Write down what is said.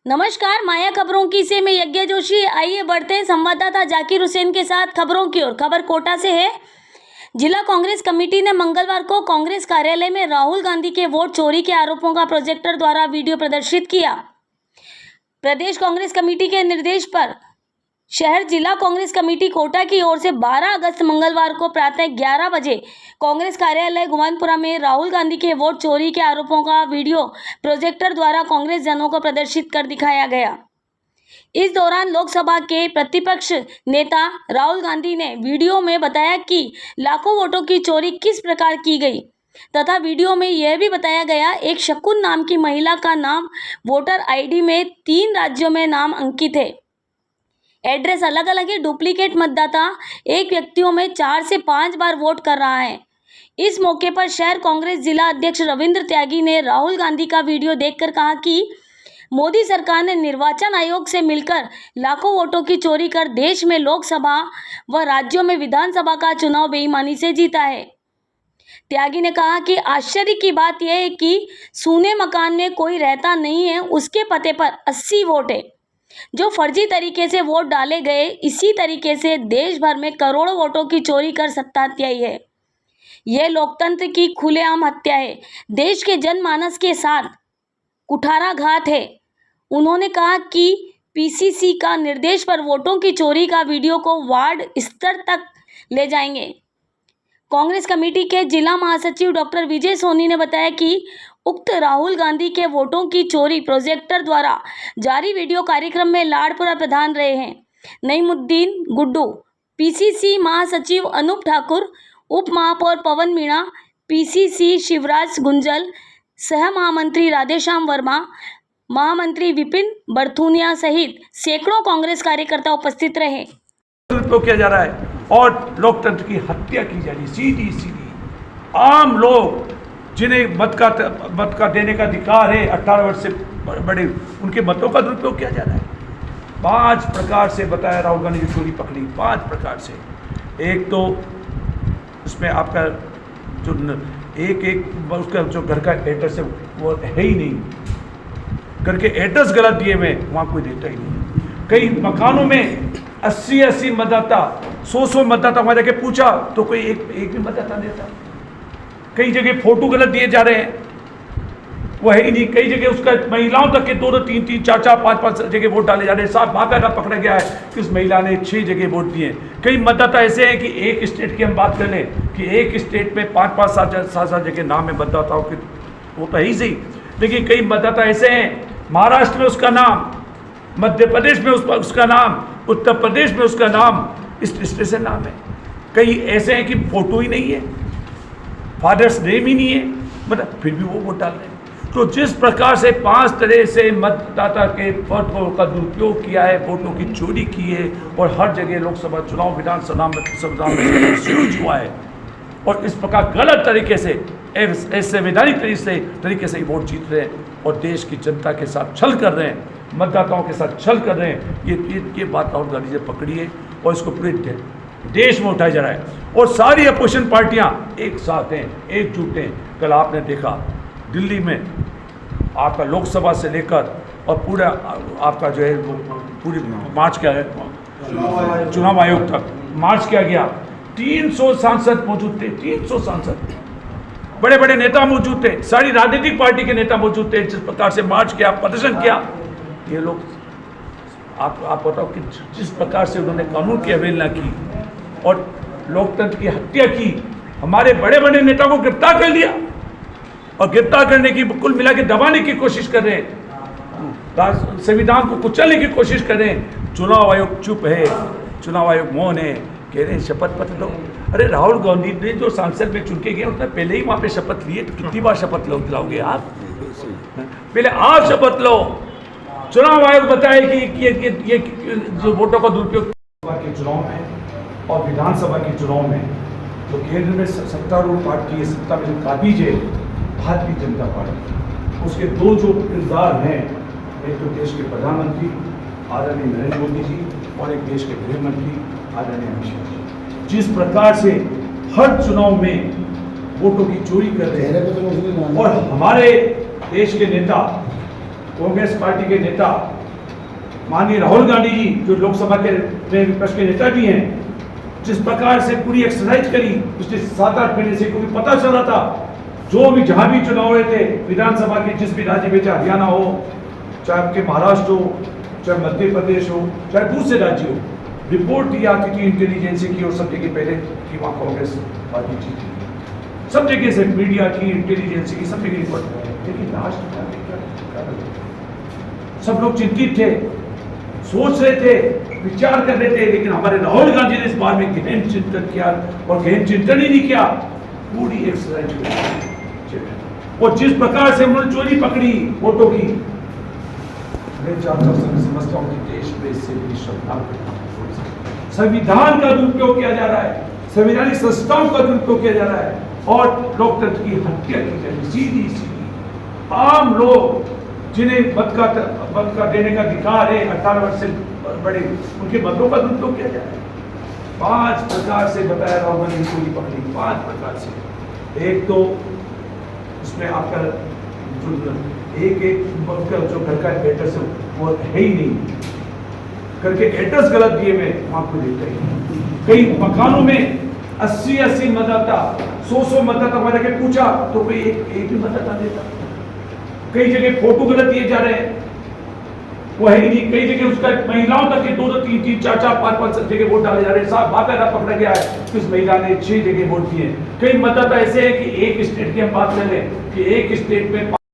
नमस्कार, माया खबरों की से मैं यज्ञ जोशी। आइए बढ़ते हैं संवाददाता जाकिर हुसैन के साथ खबरों की ओर। खबर कोटा से है। जिला कांग्रेस कमेटी ने मंगलवार को कांग्रेस कार्यालय में राहुल गांधी के वोट चोरी के आरोपों का प्रोजेक्टर द्वारा वीडियो प्रदर्शित किया। प्रदेश कांग्रेस कमेटी के निर्देश पर शहर जिला कांग्रेस कमेटी कोटा की ओर से 12 अगस्त मंगलवार को प्रातः 11 बजे कांग्रेस कार्यालय गुमानपुरा में राहुल गांधी के वोट चोरी के आरोपों का वीडियो प्रोजेक्टर द्वारा कांग्रेस जनों को प्रदर्शित कर दिखाया गया। इस दौरान लोकसभा के प्रतिपक्ष नेता राहुल गांधी ने वीडियो में बताया कि लाखों वोटों की चोरी किस प्रकार की गई तथा वीडियो में यह भी बताया गया एक शकुन नाम की महिला का नाम वोटर आईडी में 3 राज्यों में नाम अंकित है। एड्रेस अलग अलग है। डुप्लीकेट मतदाता एक व्यक्तियों में 4 से 5 बार वोट कर रहा है। इस मौके पर शहर कांग्रेस जिला अध्यक्ष रविंद्र त्यागी ने राहुल गांधी का वीडियो देखकर कहा कि मोदी सरकार ने निर्वाचन आयोग से मिलकर लाखों वोटों की चोरी कर देश में लोकसभा व राज्यों में विधानसभा का चुनाव बेईमानी से जीता है। त्यागी ने कहा कि आश्चर्य की बात यह है कि सूने मकान में कोई रहता नहीं है, उसके पते पर 80 वोट है जो फर्जी तरीके से वोट डाले गए। इसी तरीके से देश भर में करोड़ों वोटों की चोरी कर सत्ता हत्याई है। यह लोकतंत्र की खुलेआम हत्या है, देश के जनमानस के साथ कुठाराघात है। उन्होंने कहा कि पीसीसी का निर्देश पर वोटों की चोरी का वीडियो को वार्ड स्तर तक ले जाएंगे। कांग्रेस कमेटी के जिला महासचिव डॉक्टर विजय सोनी ने बताया कि उक्त राहुल गांधी के वोटों की चोरी प्रोजेक्टर द्वारा जारी वीडियो कार्यक्रम में लाडपुरा प्रधान रहे हैं नईमुद्दीन गुड्डू, पीसीसी महासचिव अनूप ठाकुर, उप महापौर पवन मीणा, पीसीसी शिवराज गुंजल, सह महामंत्री राधेश्याम वर्मा, महामंत्री विपिन बरथुनिया सहित सैकड़ों कांग्रेस कार्यकर्ता उपस्थित रहे। तो किया जा रहा है और लोकतंत्र की हत्या की जा रही सीधी सीधी। आम लोग जिन्हें मत का देने का अधिकार है 18 वर्ष से बड़े, उनके मतों का दुरुपयोग किया जा रहा है। 5 प्रकार से बताया राहुल गांधी की चोरी पकड़ी। 5 प्रकार से। एक तो उसमें आपका जो एक उसका जो घर का एड्रेस है वो है ही नहीं। घर के एड्रेस गलत दिए हुए, वहाँ कोई देता ही नहीं। कई मकानों में 80 मतदाता 100 मतदाता वहाँ जाके पूछा तो कोई एक भी मतदाता नहीं था। कई जगह फोटो गलत दिए जा रहे हैं, वो है ही नहीं। कई जगह उसका महिलाओं तक के 2-2 3-3 4-4 5-5 जगह वोट डाले जा रहे हैं। साफ बाकायदा पकड़ा गया है कि उस महिला ने 6 जगह वोट दिए। कई मतदाता ऐसे हैं कि एक स्टेट की हम बात कर लें कि एक स्टेट में 5-5 7 जगह नाम है मतदाताओं के, वो तो है ही सही। लेकिन कई मतदाता ऐसे हैं महाराष्ट्र में उसका नाम, मध्य प्रदेश में उसका नाम, उत्तर प्रदेश में उसका नाम, इस लिस्ट से नाम है। कई ऐसे हैं कि फोटो ही नहीं है, फादर्स नेम ही नहीं है, मतलब फिर भी वो वोट डाल रहे हैं। तो जिस प्रकार से 5 तरह से मतदाता के वोटों का दुरुपयोग किया है, वोटों की चोरी की है और हर जगह लोकसभा चुनाव विधानसभा में मिसयूज हुआ है और इस प्रकार गलत तरीके से असंवैधानिक तरीके से वोट जीत रहे हैं और देश की जनता के साथ छल कर रहे हैं, मतदाताओं के साथ छल कर रहे हैं। ये बात राहुल गांधी ने पकड़ी है और इसको पूरे देश में उठाया जा रहा है और सारी अपोजिशन पार्टियां एक साथ हैं, एकजुट हैं। कल आपने देखा दिल्ली में आपका लोकसभा से लेकर और पूरा आपका जो है वो पूरी मार्च किया है, चुनाव आयोग तक मार्च किया गया। 300 सांसद मौजूद थे, 300 सांसद, बड़े बड़े नेता मौजूद थे, सारी राजनीतिक पार्टी के नेता मौजूद थे। जिस प्रकार से मार्च किया, प्रदर्शन किया, ये लोग आप बताओ कि जिस प्रकार से उन्होंने कानून की अवहेलना की और लोकतंत्र की हत्या की, हमारे बड़े बड़े नेताओं को गिरफ्तार कर लिया और गिरफ्तार करने की कुल मिला के दबाने की कोशिश कर रहे हैं, संविधान को कुचलने की कोशिश कर रहे हैं। चुनाव आयोग चुप है, चुनाव आयोग मौन है, कह रहे हैं शपथ पत्र लो। अरे राहुल गांधी ने जो सांसद में चुन के गए उसने पहले ही वहाँ पे शपथ लिए, तो कितनी बार शपथ दिलाओगे आप? पहले आप शपथ लो। चुनाव आयोग बताए कि ये जो वोटों का दुरुपयोग के चुनाव में और विधानसभा के चुनाव में तो केंद्र में सत्तारूढ़ पार्टी है, सत्ता में जो काबिज है भारतीय जनता पार्टी, उसके 2 जो किरदार हैं, एक तो देश के प्रधानमंत्री आदरणीय नरेंद्र मोदी जी और एक देश के गृह मंत्री आदरणीय अमित शाह जी। जिस प्रकार से हर चुनाव में वोटों की चोरी कर रहे हैं और हमारे देश के नेता कांग्रेस पार्टी के नेता माननीय राहुल गांधी जी, जो लोकसभा के विपक्ष के नेता भी हैं, जिस प्रकार से पूरी एक्सरसाइज करी पिछले 7-8 महीने से, क्योंकि पता चल रहा था जो भी जहां भी चुनाव हुए थे विधानसभा के, जिस भी राज्य में, चाहे हरियाणा हो, चाहे आपके महाराष्ट्र हो, चाहे मध्य प्रदेश हो, चाहे दूसरे राज्य हो, रिपोर्ट ये आती थी इंटेलिजेंस की और सब जगह पहले कि वहाँ कांग्रेस पार्टी जीती। सब जगह से मीडिया की, इंटेलिजेंस की, सब जगह रिपोर्ट। लेकिन लास्ट में सब लोग चिंतित थे, सोच रहे थे, विचार कर रहे थे, लेकिन हमारे राहुल गांधी ने इस बार में गहन चिंतन किया, और गहन चिंतन ही नहीं किया, पूरी एक्सरसाइज। और जिस प्रकार से उन्होंने चोरी पकड़ी वोटों की, मैं समझता हूँ कि देश में इससे भी श्रद्धा, संविधान का दुरुपयोग किया जा रहा है, संवैधानिक संस्थाओं का दुरुपयोग किया जा रहा है, और लोकतंत्र की हत्या की जा रही है। सीधी सीधी आम लोग जिन्हें मत का देने का अधिकार है, 18 वर्ष से बड़े, उनके मतों का दुरुपयोग किया जा रहा है। 5 प्रकार से बताया राहुल गांधी चोरी पकड़ी, 5 प्रकार से। एक तो उसमें आपका जो जो घर का एड्रेस है वो है ही नहीं, घर के एड्रेस गलत दिए हुए आपको देखते हैं। कई मकानों में 80 मतदाता, 100 मतदाता हमारे के पूछा तो कोई एक भी मतदाता देता। कई जगह फोटो गलत दिए जा रहे हैं, वो है ही नहीं। कई जगह उसका महिलाओं तक के 2-2, 3-3, 4-4, 5-5 जगह वोट डाले जा रहे हैं। साफ बाकायदा पकड़ा गया है कि उस महिला ने 6 जगह वोट दिए। कई मतदाता ऐसे है कि एक स्टेट की हम बात कर लें कि एक स्टेट में